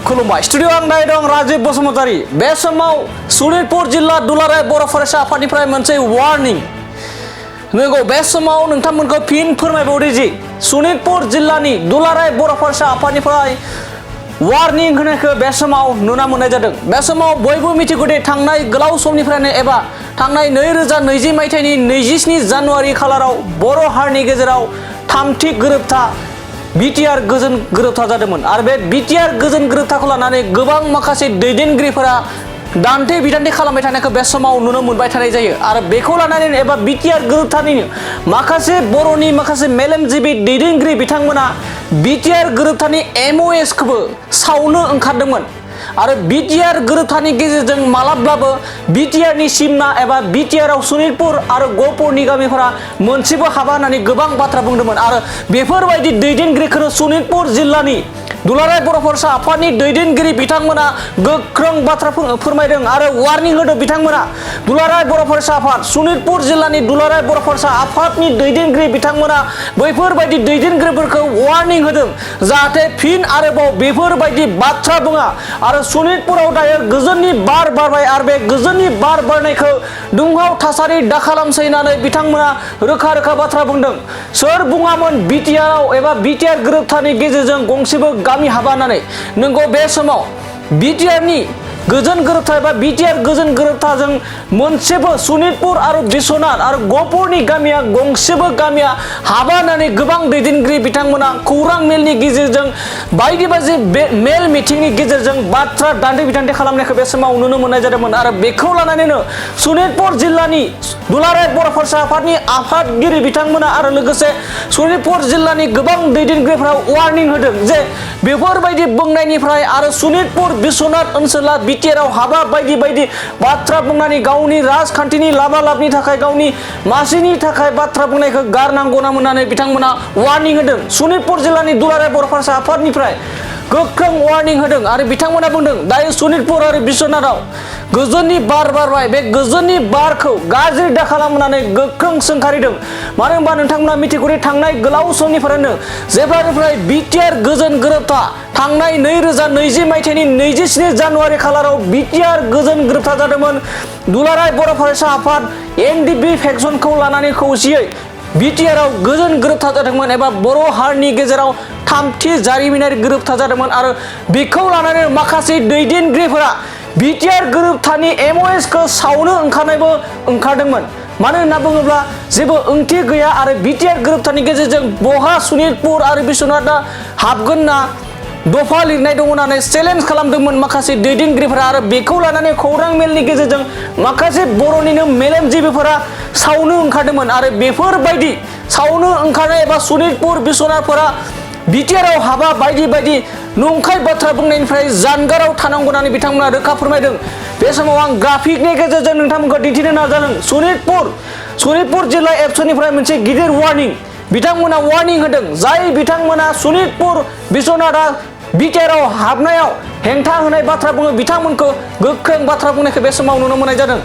खुलुमबाय स्टुडिअ आं दायो दं राजीब बसुमतारी। बे समाव सनितपुर जिल्ला दुलाराय बर' फरायसा आफादनिफ्राय मोनसे वार्निं नंगौ। बे समाव नोंथांमोनखौ फिन फोरमायबावदि जि सनितपुर जिल्लानि दुलाराय बर' फरायसा आफादनिफ्राय वार्निं होनायखौ बे समाव नुना मोननाय जादों। बे समाव बयबो मिथिगौदि थांनाय गोलाव समनिफ्रायनो एबा थांनाय 2020 मायथाइनि 27 जानुवारि खालाराव बर' हारिनि गेजेराव थामथि गोरोबथा बिटिआर गोजोन गोरोबथा जादोंमोन आरो बे बिटिआर गोजोन गोरोबथाखौ लानानै गोबां माखासे दैदेनगिरिफोरा दान्थे बिदान्थे खालामबाय थानायखौ बे समाव नुनो मोनबाय थानाय जायो आरो बेखौ लानानै एबा बिटिआर गोरोबथानिनो माखासे बर'नि माखासे मेलेमजिबि दैदेनगिरि बिथांमोना बिटिआर गोरोबथानि एमअएसखौबो सावनो ओंखारदोंमोन आरो बिटिआर गोरोबथानि गेजेरजों मालाब्लाबो बिटिआरनि सिमना एबा बिटिआरआव सनितपुर आरो गहपुरनि गामिफोरा मोनसेबो हाबा होननानै गोबां बाथ्रा बुंदोंमोन आरो बेफोरबायदि दैदेनगिरिखौनो सनितपुर जिल्लानि दुलाराय बर' फरायसा आफादनि दैदेनगिरि बिथांमोना गोख्रों बाथ्रा फोरमायदों आरो वार्निं होदों। बिथांमोना दुलाराय बर' फरायसा आफाद सनितपुर जिल्लानि दुलाराय बर' फरायसा आफादनि दैदेनगिरि बिथांमोना बैफोरबायदि दैदेनगिरिफोरखौ वार्निं होदों जाहाथे फिन आरोबाव बेफोरबायदि बाथ्रा बुङा आरो सनितपुराव दायो गोजोननि बार बारबाय आरो बे गोजोननि बार बारनायखौ दुंहाव थासारि दा खालामसै होननानै बिथांमोना रोखा रोखा बाथ्रा बुंदों। सोर बुङामोन बिटिआरआव एबा बिटिआर गोरोबथानि गेजेरजों गंसेबो गामि हाबा होननानै? नंगौ, बे समाव बिटिआरनि गोजोन गोरोबथा एबा बिटिआर गोजोन गोरोबथाजों मोनसेबो सनितपुर आरो बिश्वनाथ आरो गहपुरनि गामिया गंसेबो गामिया हाबा होननानै गोबां दैदेनगिरि बिथांमोना खौरां मेलनि गेजेरजों बायदि बायदि मेल मिटिंनि गेजेरजों बाथ्रा दान्थे बिदान्थे खालामनायखौ बे समाव नुनो मोननाय जादोंमोन आरो बेखौ लानानैनो सनितपुर जिल्लानि दुलाराय बर' फरायसा आफादनि आफादगिरि बिथांमोना आरो लोगोसे सनितपुर जिल्लानि गोबां दैदेनगिरिफोरा वार्निं होदों जे बेफोरबायदि बुंनायनिफ्राय आरो सनितपुर बिश्वनाथ ओनसोला बिटिआरआव हाबा बायदि बायदि बाथ्रा बुंनानै गावनि राजखान्थिनि लाबा लाबनि थाखाय गावनि मासिनि थाखाय बाथ्रा बुंनायखौ गारनांगौ ना होननानै बिथांमोना वार्निं होदों। सनितपुर जिल्लानि दुलाराय बर' फरायसा आफादनिफ्राय गोख्रों वार्निं होदों आरो बिथांमोना बुंदों दायो सनितपुर आरो बिश्वनाथआव गोजोननि बार बारबाय, बे गोजोननि बारखौ गाज्रि दा खालामनानै गोख्रों सोंखारिदों। मानो होनबा नोंथांमोना मिथिगौदि थांनाय गोलाव समनिफ्रायनो जेब्लानिफ्राय बिटिआर गोजोन गोरोबथा थांनाय 2020 मायथाइनि 27 जानुवारि खालाराव बिटिआर गोजोन गोरोबथा जादोंमोन। दुलाराय बर' फरायसा आफाद एनडिपि फेक्सनखौ लानानै खौसेयै बिटिआरआव गोजोन गोरोबथा जादोंमोन एबा बर' हारिनि गेजेराव थामथि जारिमिनारि गोरोबथा जादोंमोन आरो बेखौ लानानै माखासे दैदेनगिरिफोरा बिटिआर गोरोबथानि एमअएसखौ सावनो ओंखारदोंमोन। मानो होनना बुङोब्ला जेबो ओंथि गैया आरो बिटिआर गोरोबथानि गेजेरजों बहा सनितपुर आरो बिश्वनाथआ हाबगोन ना दफा लिरनाय दङ होननानै चेलेन्ज खालामदोंमोन माखासे दैदेनगिरिफोरा आरो बेखौ लानानै खौरां मेलनि गेजेरजों माखासे बर'निनो मेलेमजिबिफोरा सावनो ओंखारदोंमोन आरो बेफोरबायदि सावनो ओंखारनाय एबा सनितपुर बिश्वनाथफोरा बिटिआरआव हाबा बायदि बायदि नंखाय बाथ्रा बुंनायनिफ्राय जानगाराव थानांगौ होननानै बिथांमोना रोखा फोरमायदों। बे समाव आं ग्राफिकनि गेजेरजों नोंथांमोनखौ दिन्थिनो नाजादों। सनितपुर जिल्ला एबसुनिफ्राय मोनसे गिदिर वार्निं बिथांमोना वार्निं होदों। जाय बिथांमोना सनितपुर बिश्वनाथआ बिटिआरआव हाबनायाव हेंथा होनाय बाथ्रा बुङो बिथांमोनखौ गोख्रों बाथ्रा बुंनायखौ बे समाव नुनो मोननाय जादों।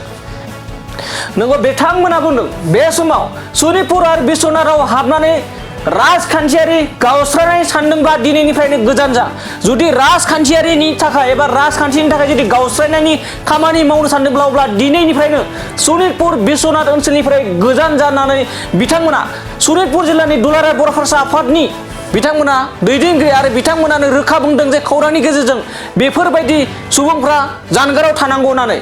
नंगौ, बिथांमोना बुंदों बे समाव सनितपुर आरो बिश्वनाथआव हाबनानै राजखान्थियारि गावस्रानाय सानदोंब्ला दिनैनिफ्रायनो गोजान जा। जुदि राजखान्थियारिनि थाखाय एबा राजखान्थिनि थाखाय जुदि गावस्रायनायनि खामानि मावनो सानदोंब्ला अब्ला दिनैनिफ्रायनो सनितपुर बिश्वनाथ ओनसोलनिफ्राय गोजान जानानै बिथांमोना सनितपुर जिल्लानि दुलाराय बर' फरायसा आफादनि बिथांमोना दैदेनगिरि आरो बिथांमोनानो रोखा बुंदों जे खौरांनि गेजेरजों बेफोरबायदि सुबुंफ्रा जानगाराव थानांगौ होननानै।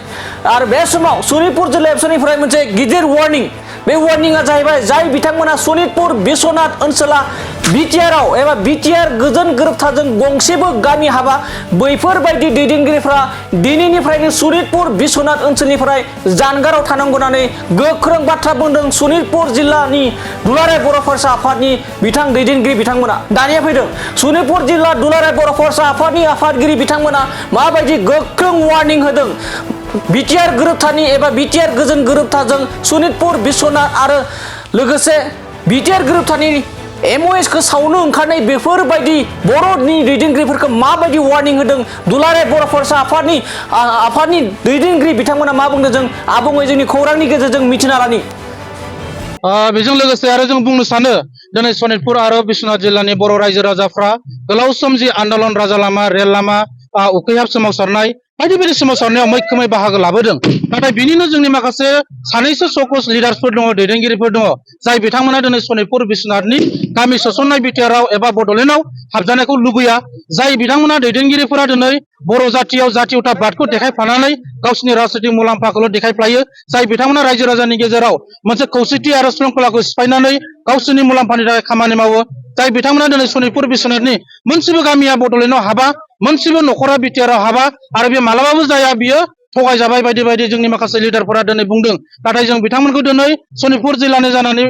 आरो बे समाव सनितपुर जिल्ला एबसुनिफ्राय मोनसे गिदिर वार्निं, बे वार्निंआ जाहैबाय जाय बिथांमोना सनितपुर बिश्वनाथ ओनसोला बिटिआरआव एबा बिटिआर गोजोन गोरोबथाजों गंसेबो गामि हाबा बैफोरबायदि दैदेनगिरिफ्रा दिनैनिफ्रायनो सनितपुर बिश्वनाथ ओनसोलनिफ्राय जानगाराव थानांगौ होननानै गोख्रों बाथ्रा बुंदों सनितपुर जिल्लानि दुलाराय बर' फरायसा आफादनि दैदेनगिरि बिथांमोना। दानिया फैदों सनितपुर जिल्ला दुलाराय बर' फरायसा आफादनि आफादगिरि बिथांमोना माबायदि गोख्रों वार्निं होदों बिटिआर गोरोबथानि एबा बिटिआर गोजोन गोरोबथाजों सनितपुर बिश्वनाथ आरो लोगोसे बिटिआर गोरोबथानि एमअएसखौ सावनो ओंखारनाय बेफोरबायदि बर'नि दैदेनगिरिफोरखौ माबायदि वार्निं होदों दुलाराय बर' फरायसा आफादनि दैदेनगिरि बिथांमोना मा बुंदों जों आबुङै जोंनि खौरांनि गेजेरजों मिथिना लानि। बेजों लोगोसे आरो जों बुंनो सानो दिनै सनितपुर आरो बिश्वनाथ जिल्लानि बर' रायजो राजाफ्रा गोलाव सम जि आन्दलन राजा लामा रेल लामा उखैहाब सोमावसारनाय बायदि बायदि सोमावसारनायाव मैखोमै बाहागो लाबोदों नाथाय बिनिनो जोंनि माखासे सानैसो सकस लिडार्सफोर दङ दैदेनगिरिफोर दङ जाय बिथांमोना दिनै सनितपुर बिश्वनाथनि गामि सोसननाय बिटिआरआव एबा बड'लेण्डआव हाबजानायखौ लुबैया जाय बिथांमोना दैदेनगिरिफोरा दिनै बर' जातियाव जातीयता बादखौ देखायफ्लानानै गावसिनि राजनीतिक मुलाम्फाखौल' देखायफ्लायो जाय बिथांमोना रायजो राजानि गेजेराव मोनसे खौसेथि आरो श्रृंखलाखौ सिफायनानै गावसोरनि मुलाम्फानि थाखाय खामानि मावो जाय बिथांमोना दिनै सनितपुर बिश्वनाथनि मोनसेबो गामिया बड'लेण्डआव हाबा मोनसेबो न'खरा बिटिआरआव हाबा आरो बे मालाबाबो जाया बियो थगायजाबाय बायदि बायदि जोंनि माखासे लिडारफोरा दिनै बुंदों नाथाय जों बिथांमोनखौ दिनै सनितपुर जिल्लानि जानानै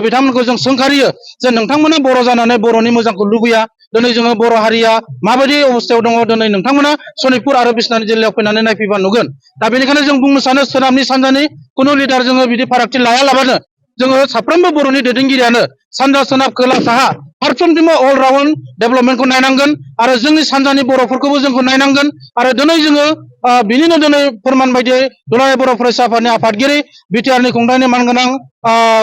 बिथांमोनखौ जों सोंखारियो जे नोंथांमोना बर' जानानै बर'नि मोजांखौ लुबैया दिनै जोङो बर' हारिया माबायदि अबस्थायाव दङ दिनै नोंथांमोना सनितपुर आरो बिश्वनाथ जिल्लायाव फैनानै नायफैबा नुगोन दा बेनिखायनो जों बुंनो सानो सोनाबनि सानजानि खुनु लिडार जोङो बिदि फारागथि लायालाबानो जोङो साफ्रोमबो बर'नि दैदेनगिरियानो सानजा सोनाब खोला साहा फारफ्रोमथिंबो अल राउन्ड डेभेलपमेन्टखौ नायनांगोन आरो जोंनि सानजानि बर'फोरखौबो जोंखौ नायनांगोन आरो दिनै जोङो बिनिनो दिनै फोरमान बायदियै दुलाराय बर' फरायसा आफादनि आफादगिरि बिटिआरनि खुंथायनि मानगोनां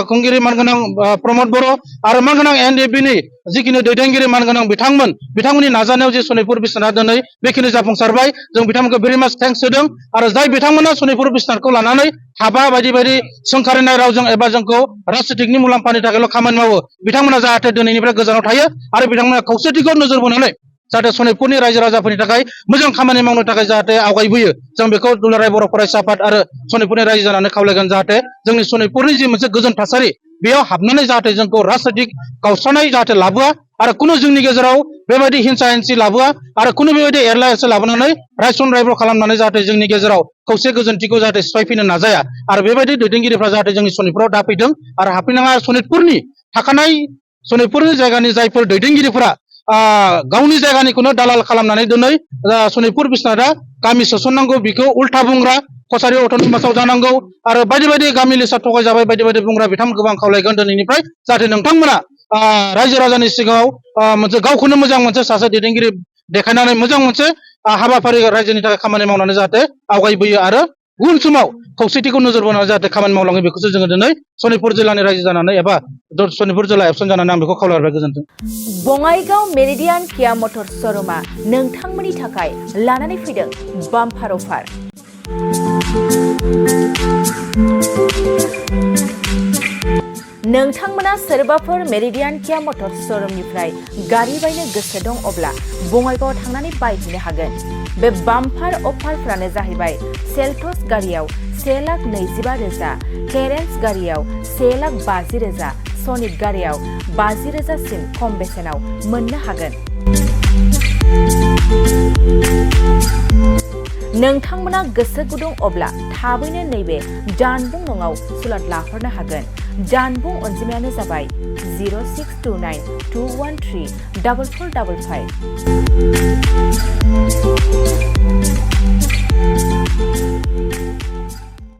खुंगिरि मानगोनां प्रमद बर' आरो मानगोनां एनडिएफबिनि जिखिनि दैदेनगिरि मानगोनां बिथांमोननि नाजानायाव जे सनितपुर बिश्वनाथ दिनै बेखिनि जाफुंसारबाय जों बिथांमोनखौ भेरि माच थेंक्स होदों आरो जाय बिथांमोना सनितपुर बिश्वनाथखौ लानानै हाबा बायदि बायदि सोंखारिनाय रावजों एबा जोंखौ राजनीतिकनि मुलाम्फानि थाखायल' खामानि मावो बिथांमोना जाहाथे दिनैनिफ्राय गोजानाव थायो आरो बिथांमोना खौसेथिखौ नोजोर बोनानै जाहाथे सनितपुरनि रायजो राजाफोरनि थाखाय मोजां खामानि मावनो थाखाय जाहाथे आवगायबोयो जों बेखौ दुलाराय बर' फरायसा आफाद आरो सनितपुरनि रायजो जानानै खावलायगोन जाहाथे जोंनि सनितपुरनि जि मोनसे गोजोन थासारि बेयाव हाबनानै जाहाथे जोंखौ राजनीतिक गावस्रानाय जाहाथे लाबोआ आरो खुनु जोंनि गेजेराव बेबायदि हिंसा हिंसि लाबोआ आरो खुनु बेबायदि एरला एरसि लाबोनानै रायसन रायब्र खालामनानै जाहाथे जोंनि गेजेराव खौसे गोजोनथिखौ जाहाथे सिफायफैनो नाजाया आरो बेबायदि दैदेनगिरिफ्रा जाहाथे जोंनि सनितपुराव दाफैथों आरो हाबफैनाङा सनितपुरनि थाखानाय सनितपुरनि जायगानि जायफोर दैदेनगिरिफोरा गावनि जायगानिखौनो दालाल खालामनानै दिनै सनितपुर बिश्वनाथआ गामि सोसननांगौ बेखौ उल्था बुंग्रा कसारि अट'नमासाव जानांगौ आरो बायदि बायदि गामि लिसा थगायजाबाय बायदि बायदि बुंग्रा बिथांमोनखौ आं खावलायगोन दिनैनिफ्राय जाहाथे नोंथांमोना रायजो राजानि सिगाङाव मोनसे गावखौनो मोजां मोनसे सासे दैदेनगिरि देखायनानै मोजां मोनसे हाबाफारि रायजोनि थाखाय खामानि मावनानै जाहाथे आवगायबोयो आरो उन समाव खौसेथिखौ नोजोर बोनानै जाहाथे खामानि मावलाङो बेखौसो जोङो दिनै सनितपुर जिल्लानि रायजो जानानै एबा सनितपुर जिल्ला एबसुन जानानै आं बेखौ खावलायबाय गोजोन्थों। बङाइगाव मेरिडियान किया मटर श'रुमा नोंथांमोननि थाखाय लानानै फैदों बाम्पार अफार। नोंथांमोना सोरबाफोर मेरिडियान किया मटर श'रुमनिफ्राय गारि बायनो गोसो दं अब्ला बङाइगावआव थांनानै बायहैनो हागोन। बे बाम्पार अफारफ्रानो जाहैबाय सेल्टस गारियाव 1,25,000, क्लेरेन्स गारियाव 1,50,000, सनिक गारियाव 50,000सिम खम बेसेनाव मोननो हागोन। नोंथांमोना गोसो गुदुं अब्ला थाबैनो नैबे जानबुं नङाव सुलाद लाहरनो हागोन। जानबुं अनजिमायानो जाबाय 0629 213 4455।